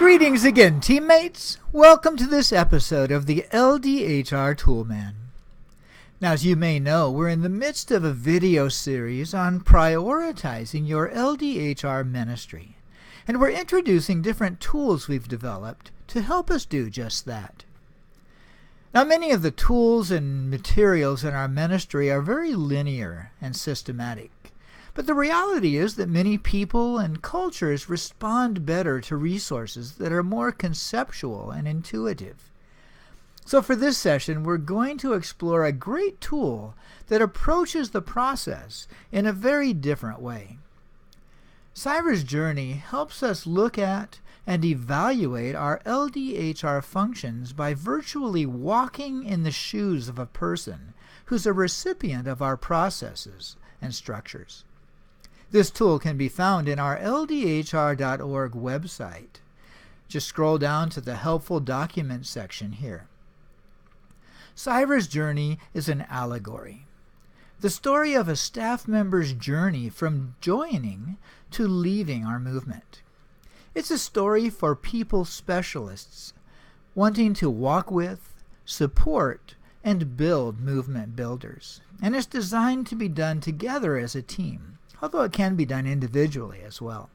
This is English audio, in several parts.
Greetings again, teammates. Welcome to this episode of the LDHR Toolman. Now, as you may know, we're in the midst of a video series on prioritizing your LDHR ministry, and we're introducing different tools we've developed to help us do just that. Now, many of the tools and materials in our ministry are very linear and systematic. But the reality is that many people and cultures respond better to resources that are more conceptual and intuitive. So for this session, we're going to explore a great tool that approaches the process in a very different way. Saira's journey helps us look at and evaluate our LDHR functions by virtually walking in the shoes of a person who's a recipient of our processes and structures. This tool can be found in our ldhr.org website. Just scroll down to the Helpful Documents section here. Saira's journey is an allegory. The story of a staff member's journey from joining to leaving our movement. It's a story for people specialists wanting to walk with, support, and build movement builders. And it's designed to be done together as a team, although it can be done individually as well.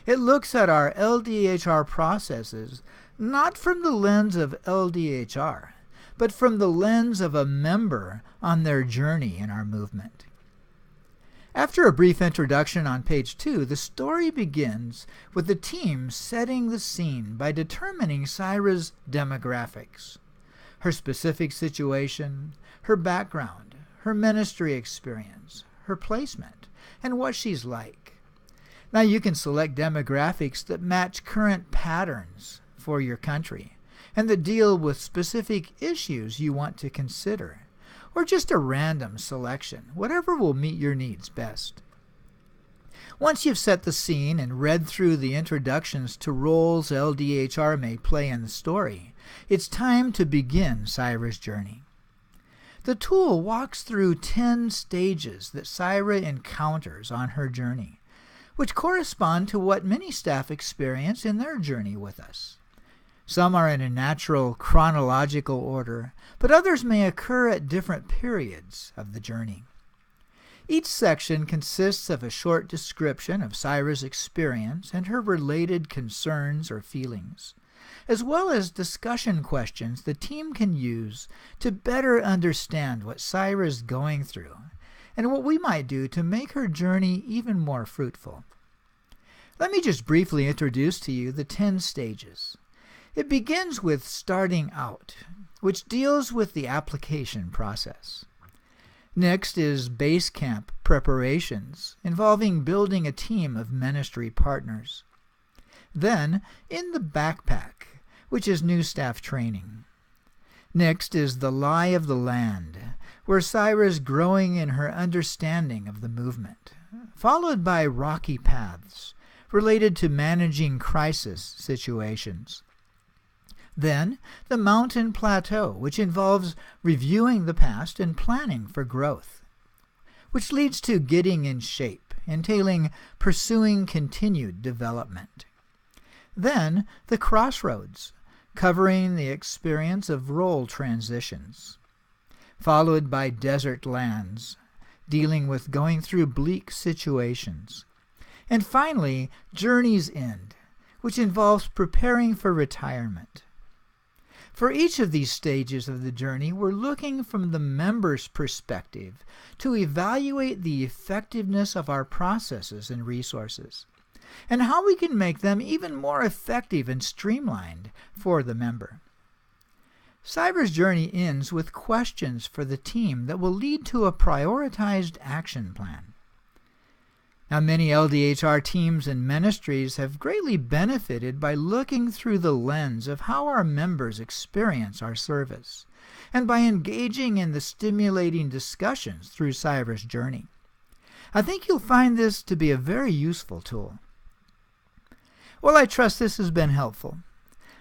It looks at our LDHR processes not from the lens of LDHR, but from the lens of a member on their journey in our movement. After a brief introduction on page 2, the story begins with the team setting the scene by determining Saira's demographics, her specific situation, her background, her ministry experience, her placement, and what she's like. Now you can select demographics that match current patterns for your country and that deal with specific issues you want to consider, or just a random selection, whatever will meet your needs best. Once you've set the scene and read through the introductions to roles LDHR may play in the story, it's time to begin Saira's journey. The tool walks through 10 stages that Saira encounters on her journey, which correspond to what many staff experience in their journey with us. Some are in a natural chronological order, but others may occur at different periods of the journey. Each section consists of a short description of Saira's experience and her related concerns or feelings, as well as discussion questions the team can use to better understand what Saira is going through and what we might do to make her journey even more fruitful. Let me just briefly introduce to you the 10 stages. It begins with starting out, which deals with the application process. Next is base camp preparations, involving building a team of ministry partners. Then, in the backpack, which is new staff training. Next is the lie of the land, where Saira is growing in her understanding of the movement, followed by rocky paths, related to managing crisis situations. Then, the mountain plateau, which involves reviewing the past and planning for growth, which leads to getting in shape, entailing pursuing continued development. Then, the crossroads, covering the experience of role transitions, followed by desert lands, dealing with going through bleak situations. And finally, journey's end, which involves preparing for retirement. For each of these stages of the journey, we're looking from the member's perspective to evaluate the effectiveness of our processes and resources, and how we can make them even more effective and streamlined for the member. Saira's journey ends with questions for the team that will lead to a prioritized action plan. Now, many LDHR teams and ministries have greatly benefited by looking through the lens of how our members experience our service, and by engaging in the stimulating discussions through Saira's journey. I think you'll find this to be a very useful tool. Well, I trust this has been helpful.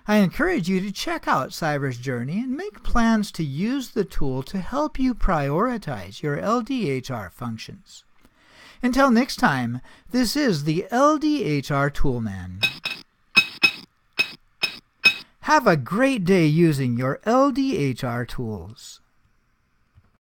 I encourage you to check out Saira's journey and make plans to use the tool to help you prioritize your LDHR functions. Until next time, this is the LDHR Toolman. Have a great day using your LDHR tools.